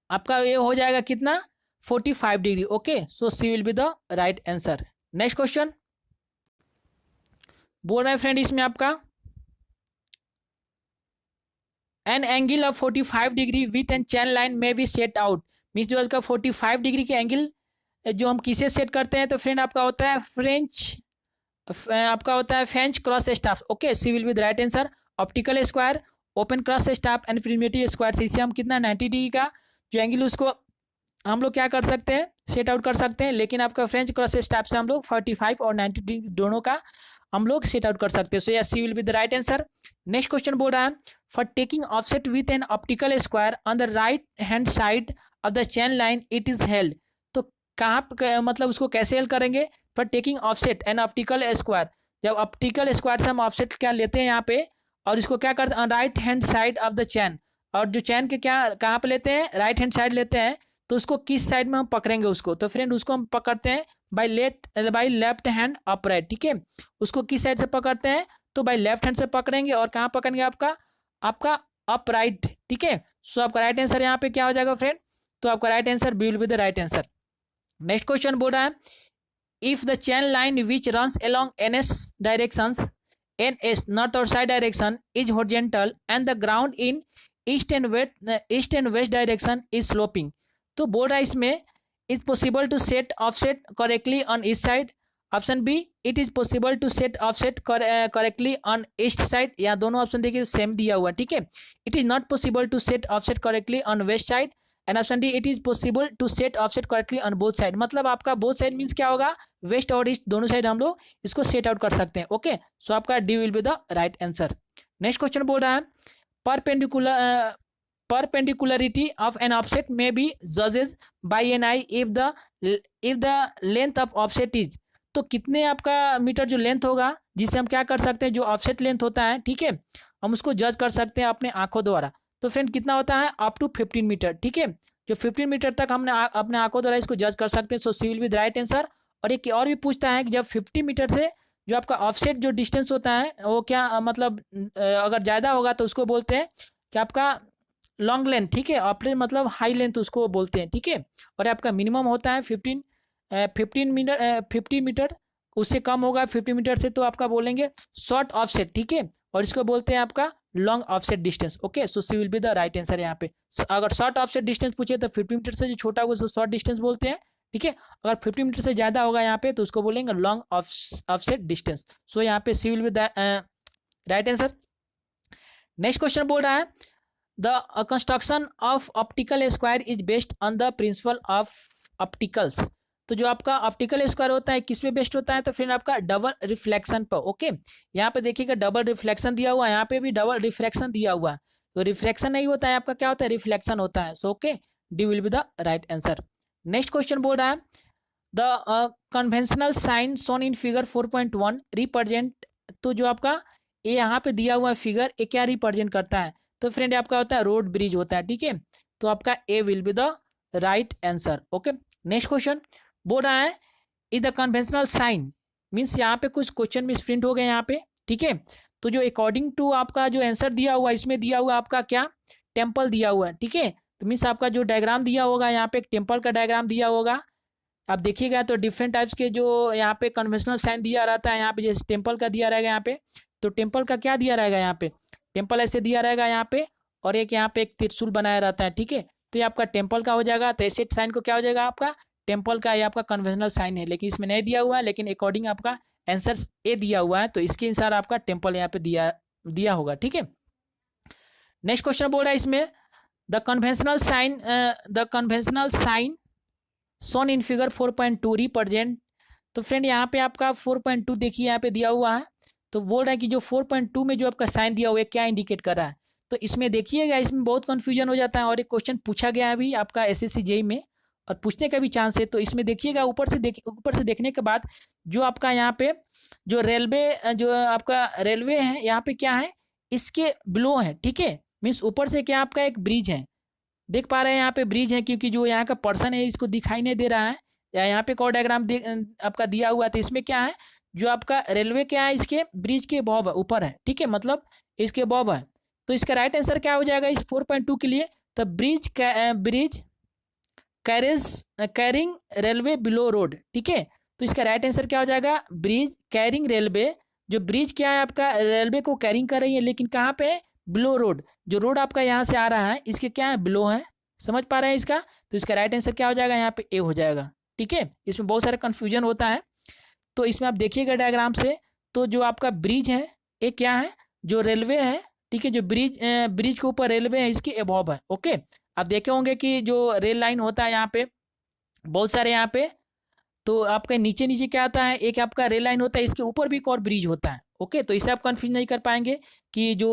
आपका ये हो जाएगा कितना 45 degree. Okay, so C will be the right answer. Next question बोल रहे हैं फ्रेंड इसमें आपका an angle of 45 degree with an chain line में बी सेट आउट, मीन्स जो इसका 45 डिग्री के एंगल जो हम किसे सेट करते हैं, तो फ्रेंड आपका होता है French cross staff. Okay, C will be the right answer. Optical square open cross staff and prismatic square से, इससे हम कितना 90 डिग्री का जो एंगल उसको हम लोग क्या कर सकते हैं, सेट आउट कर सकते हैं। लेकिन आपका फ्रेंच क्रॉस स्टाफ से हम लोग 45 और 90 डिग्री दोनों का हम लोग सेट आउट कर सकते हैं। So yes, C will be the right answer. Next question बोल रहा है for taking offset with an optical square on the right hand side of the chain line it is held. तो कहाँ मतलब उसको कैसे हेल्ड करेंगे, for taking offset an optical square, जब ऑप्टिकल स्क्वायर से हम ऑफसेट क्या लेते हैं यहाँ पे, और इसको क्या करते हैं right hand side of the chain, और जो चैन के क्या कहाँ पे लेते हैं, राइट हैंड साइड लेते हैं, तो उसको किस साइड में हम पकड़ेंगे उसको, तो फ्रेंड उसको हम पकड़ते हैं बाय लेफ्ट हैंड अपराइट। ठीक है, उसको किस साइड से पकड़ते हैं, तो बाय लेफ्ट हैंड से पकड़ेंगे, और कहाँ पकड़ेंगे आपका अपराइट। ठीक है, सो आपका राइट आंसर यहाँ पे क्या हो जाएगा फ्रेंड, तो आपका right answer B will be the right answer. Next question बोल रहा है if the chain line which runs along NS directions NS north और side direction is horizontal and the ground in east and west direction is sloping. तो बोल रहा है इसमें is possible to set offset correctly on east side, option B it is possible to set offset correctly on east side, या दोनों option देखिए same दिया हुआ है। ठीक है, it is not possible to set offset correctly on west side, and option D it is possible to set offset correctly on both side. मतलब आपका बोथ साइड मीन्स क्या होगा, वेस्ट और ईस्ट दोनों साइड हम लोग इसको सेट आउट कर सकते हैं। ओके, सो आपका D will be the right answer. Next question बोल रहा है perpendicularity of an offset may be judged by an eye if the length of offset is, तो कितने आपका मीटर जो लेंथ होगा जिससे हम क्या कर सकते हैं, जो ऑफसेट लेंथ होता है, ठीक है, हम उसको जज कर सकते हैं अपने आंखों द्वारा। तो फ्रेंड कितना होता है, अप टू 15 मीटर। ठीक है, जो 15 मीटर तक हमने अपने आंखों द्वारा इसको जज कर सकते हैं। So C will be the right answer. और एक और भी पूछता है कि जब 50 मीटर से जो आपका ऑफसेट जो डिस्टेंस होता है वो क्या मतलब अगर ज़्यादा होगा तो उसको बोलते हैं कि आपका लॉन्ग लेंथ। ठीक है, ऑपरेट मतलब हाई लेंथ उसको बोलते हैं। ठीक है, और आपका मिनिमम होता है 50 मीटर, उससे कम होगा 50 मीटर से तो आपका बोलेंगे शॉर्ट ऑफसेट। ठीक है, और इसको बोलते हैं आपका long offset distance. Okay, so C will be the right answer यहाँ पे। अगर शॉर्ट ऑफसेट डिस्टेंस पूछे तो 50 मीटर से जो छोटा होगा उसको शॉर्ट डिस्टेंस बोलते हैं। ठीक है, अगर 50 मीटर से ज़्यादा होगा यहाँ पे तो उसको बोलेंगे लॉन्ग ऑफसेट डिस्टेंस। सो यहाँ पे C will be the right answer. Next question बोल रहा है the construction of optical square is based on the principle of opticals. तो जो आपका ऑप्टिकल स्क्वायर होता है किस पे बेस्ड होता है, तो फिर आपका डबल रिफ्लेक्शन पर। ओके, यहाँ पे देखिएगा डबल रिफ्लेक्शन दिया हुआ है, यहाँ पे भी डबल रिफ्लेक्शन दिया हुआ है। तो रिफ्लेक्शन नहीं होता है आपका, क्या होता है, रिफ्लेक्शन होता है। So okay, D will be the right answer. Next question बोल रहा है the conventional sign shown in figure 4.1 represent. तो जो आपका ये यहाँ पे दिया हुआ फिगर ये क्या रिप्रेजेंट करता है, तो फ्रेंड आपका होता है रोड ब्रिज होता है। ठीक है, तो आपका A will be the right answer. Okay, next question बोल रहा है is the conventional sign means, यहाँ पे कुछ क्वेश्चन मिस प्रिंट हो गए यहाँ पे। ठीक है, तो जो अकॉर्डिंग टू आपका जो आंसर दिया हुआ इसमें दिया हुआ आपका क्या टेम्पल दिया हुआ है। ठीक है, तो मीन्स आपका जो डायग्राम दिया होगा यहाँ पे एक टेम्पल का डायग्राम दिया होगा। आप देखिएगा तो डिफरेंट टाइप्स के जो यहाँ पे कन्वेंशनल साइन दिया रहता है, यहाँ पे जैसे टेम्पल का दिया रहेगा यहाँ पे, तो टेम्पल का क्या दिया रहेगा यहाँ पे, टेम्पल ऐसे दिया रहेगा यहाँ पे, और एक यहाँ पे एक त्रिशूल बनाया रहता है। ठीक है, तो ये आपका टेम्पल का हो जाएगा। तो ऐसे साइन को क्या हो जाएगा आपका टेम्पल का, ये आपका कन्वेंशनल साइन है, लेकिन इसमें नहीं दिया हुआ है, लेकिन अकॉर्डिंग आपका आंसर ए दिया हुआ है, तो इसके अनुसार आपका टेम्पल यहाँ पे दिया होगा। ठीक है, नेक्स्ट क्वेश्चन बोल रहा है इसमें the conventional sign shown in figure 4.2 represent. तो फ्रेंड यहाँ पे आपका 4.2 देखिए यहाँ पे दिया हुआ है, तो बोल रहा है कि जो 4.2 में जो आपका साइन दिया हुआ है क्या इंडिकेट कर रहा है। तो इसमें देखिएगा इसमें बहुत कंफ्यूजन हो जाता है, और एक क्वेश्चन पूछा गया है अभी आपका SSC JEE में, और पूछने का भी चांस है। तो इसमें देखिएगा ऊपर से देखने के बाद जो आपका यहाँ पे जो आपका रेलवे है यहाँ पे क्या है, इसके बिलो है। ठीक है, मीन्स ऊपर से क्या आपका एक ब्रिज है, देख पा रहे हैं यहाँ पे ब्रिज है, क्योंकि जो यहाँ का पर्सन है इसको दिखाई नहीं दे रहा है। या यहाँ पे और डायग्राम आपका दिया हुआ है, तो इसमें क्या है जो आपका रेलवे क्या है इसके ब्रिज के बॉब ऊपर है। ठीक है, मतलब इसके बॉब है। तो इसका राइट आंसर क्या हो जाएगा इस 4.2 के लिए, तो bridge carrying railway below road. ठीक है, तो इसका राइट आंसर क्या हो जाएगा, ब्रिज कैरिंग रेलवे। जो ब्रिज क्या है आपका रेलवे को कैरिंग कर रही है, लेकिन कहाँ पे, बिलो रोड। जो रोड आपका यहाँ से आ रहा है इसके क्या है, बिलो है। समझ पा रहे हैं इसका, तो इसका राइट आंसर क्या हो जाएगा यहाँ पे ए हो जाएगा। ठीक है, इसमें बहुत सारा कन्फ्यूजन होता है, तो इसमें आप देखिएगा डायग्राम से, तो जो आपका ब्रिज है ये क्या है, जो रेलवे है। ठीक है, जो ब्रिज के ऊपर रेलवे है इसके अबव है। ओके, आप देखे होंगे कि जो रेल लाइन होता है यहाँ पे बहुत सारे यहाँ पे, तो आपका नीचे नीचे क्या आता है, एक आपका रेल लाइन होता है, इसके ऊपर भी एक और ब्रिज होता है। ओके, तो इसे आप कन्फ्यूज नहीं कर पाएंगे कि जो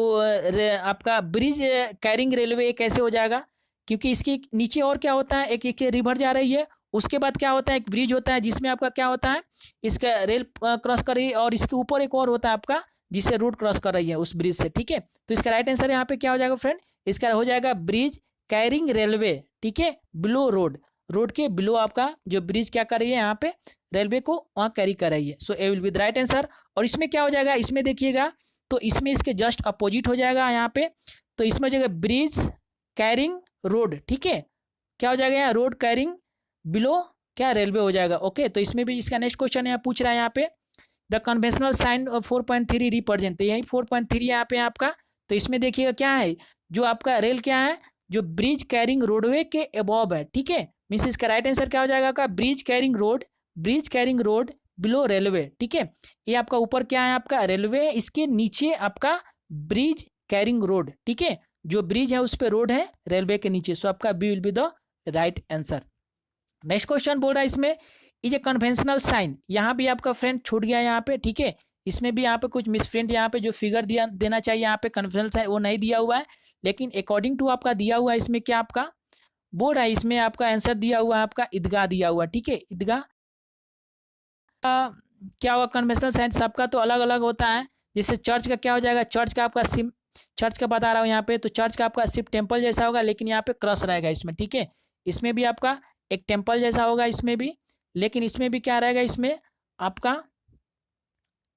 आपका ब्रिज कैरिंग रेलवे कैसे हो जाएगा, क्योंकि इसके नीचे और क्या होता है, एक रिवर जा रही है, उसके बाद क्या होता है, एक ब्रिज होता है जिसमें आपका क्या होता है, इसका रेल क्रॉस कर रही है, और इसके ऊपर एक और होता है आपका जिससे रोड क्रॉस कर रही है उस ब्रिज से। ठीक है, तो इसका राइट आंसर यहाँ पे क्या हो जाएगा फ्रेंड, इसका हो जाएगा ब्रिज कैरिंग रेलवे। ठीक है, बिलो रोड के बिलो आपका जो ब्रिज क्या कर रही है यहाँ पे, रेलवे को वहाँ कैरी कर रही है। So A will be the right answer. और इसमें क्या हो जाएगा, इसमें देखिएगा तो इसमें इसके जस्ट अपोजिट हो जाएगा यहाँ पे, तो इसमें हो जाएगा ब्रिज कैरिंग रोड। ठीक है, क्या हो जाएगा यहाँ, रोड कैरिंग बिलो क्या रेलवे हो जाएगा। ओके, तो इसमें भी इसका नेक्स्ट क्वेश्चन यहाँ पूछ रहा है यहाँ पे, द कन्वेंशनल साइन 4.3 रिप्रेजेंट, तो यही 4.3 यहाँ पे आपका। तो इसमें देखिएगा क्या है, जो आपका रेल क्या है, जो ब्रिज कैरिंग रोडवे के अबव है। ठीक है, मीन्स इसका राइट आंसर क्या हो जाएगा आपका, bridge carrying road below railway. ठीक है, ये आपका ऊपर क्या है आपका रेलवे, इसके नीचे आपका ब्रिज कैरिंग रोड। ठीक है, जो ब्रिज है उस पर रोड है रेलवे के नीचे। सो आपका B will be the right answer. Next question बोल रहा है इसमें, इज ए कन्वेंशनल साइन, यहाँ भी आपका फ्रेंड छूट गया यहाँ पे। ठीक है, इसमें भी यहाँ पे कुछ मिसप्रिंट, यहाँ पे जो फिगर देना चाहिए यहाँ पे कन्वेंशनल साइन वो नहीं दिया हुआ है, लेकिन अकॉर्डिंग टू आपका दिया हुआ है इसमें क्या आपका बोल रहा है, इसमें आपका आंसर दिया हुआ है आपका ईदगाह दिया हुआ है। ठीक है, ईदगाह क्या होगा, कन्वेंशनल साइन सबका तो अलग अलग होता है। जैसे चर्च का क्या हो जाएगा, चर्च का आपका चर्च का बता रहा हूँ यहाँ पे, तो चर्च का आपका सिर्फ टेम्पल जैसा होगा, लेकिन यहाँ पे क्रॉस रहेगा इसमें। ठीक है, इसमें भी आपका एक टेम्पल जैसा होगा इसमें भी, लेकिन इसमें भी क्या रहेगा, इसमें आपका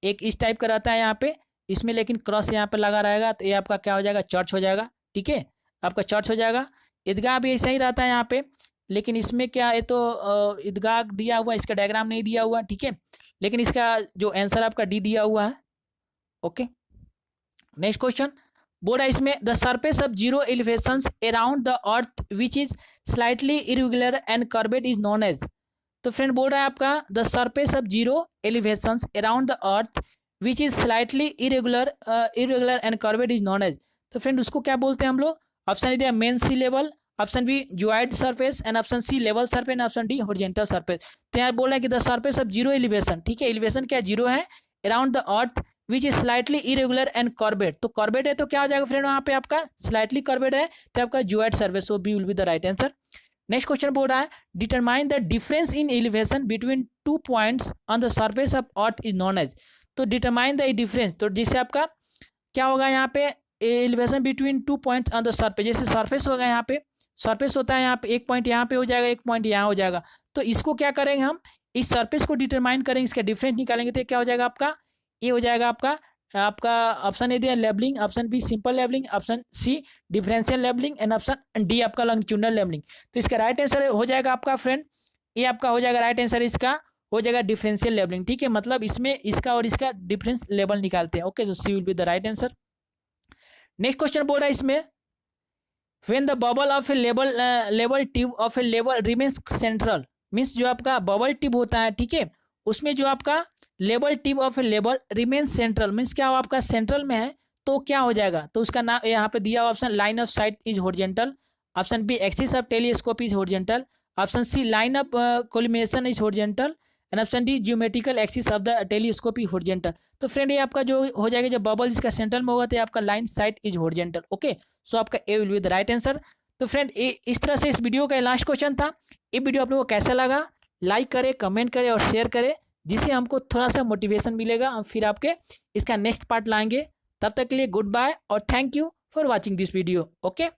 एक इस टाइप का रहता है यहाँ पे, इसमें लेकिन क्रॉस यहाँ पे लगा रहेगा, तो ये आपका क्या हो जाएगा, चर्च हो जाएगा। ठीक है, आपका चर्च हो जाएगा। ईदगाह भी ऐसा ही रहता है यहाँ पे, लेकिन इसमें क्या है, तो ईदगाह दिया हुआ, इसका डायग्राम नहीं दिया हुआ। ठीक है, लेकिन इसका जो आंसर आपका डी दिया हुआ है। ओके, नेक्स्ट क्वेश्चन बोल रहा है इसमें, the surface of zero elevations around the earth which is slightly irregular and curved is known as. तो फ्रेंड बोल रहा है आपका, the surface of zero elevations around the earth which is slightly irregular and curved is known as. तो friend उसको क्या बोलते हैं हम लोग, ऑप्शन ए दिया mean sea level, option B geoid surface, and option C level surface, and option D horizontal surface. तो यहाँ बोल रहा है कि the surface of zero elevation, ठीक है, एलिवेशन क्या जीरो है, around the earth which is slightly irregular and curved. तो कर्वेड है तो क्या हो जाएगा फ्रेंड, वहाँ पे आपका स्लाइटली कर्वेड है तो आपका geoid surface, so B will be the right answer. Next question बोल रहा है, determine the difference in elevation between 2 points on the surface of earth is known as. तो डिटरमाइन द डिफरेंस, तो जिससे आपका क्या होगा यहाँ पे, elevation between 2 points on the surface, जैसे सरफेस होगा यहाँ पे, सरफेस होता है यहाँ पे, एक पॉइंट यहाँ पे हो जाएगा, एक पॉइंट यहाँ हो जाएगा, तो इसको क्या करेंगे हम, इस सरफेस को डिटरमाइन करेंगे, इसका डिफरेंस निकालेंगे, तो क्या हो जाएगा आपका, ये हो जाएगा आपका ऑप्शन ए दिया levelling, option B simple levelling, option C differential levelling, and option D आपका लॉन्गिट्यूडनल लेबलिंग। तो इसका राइट आंसर हो जाएगा आपका फ्रेंड, ये आपका हो जाएगा राइट आंसर, इसका हो जाएगा डिफरेंशियल लेबलिंग। ठीक है, मतलब इसमें इसका और इसका डिफरेंस लेवल निकालते हैं। Okay, so C will be the right answer. Next question बोल रहा है इसमें, when the bubble of a level tube of a level remains central, means जो आपका बबल ट्यूब होता है, ठीक है, उसमें जो आपका level tube of a level remains central, means क्या हो आपका सेंट्रल में है, तो क्या हो जाएगा, तो उसका नाम यहाँ पे दिया option line of sight is horizontal, option B axis of telescope is horizontal, option C line of collimation is horizontal, and option D geometrical axis of the telescope is horizontal. तो फ्रेंड ये आपका जो हो जाएगा, जो bubble जिसका central में होगा, तो आपका line sight is horizontal. Okay, so आपका A will be the right answer. तो फ्रेंड इस तरह से इस वीडियो का लास्ट क्वेश्चन था। ये वीडियो आप लोगों को कैसा लगा, लाइक करें, कमेंट करें और शेयर करें, जिससे हमको थोड़ा सा मोटिवेशन मिलेगा, हम फिर आपके इसका नेक्स्ट पार्ट लाएंगे। तब तक के लिए गुड बाय और thank you for watching this video. Okay.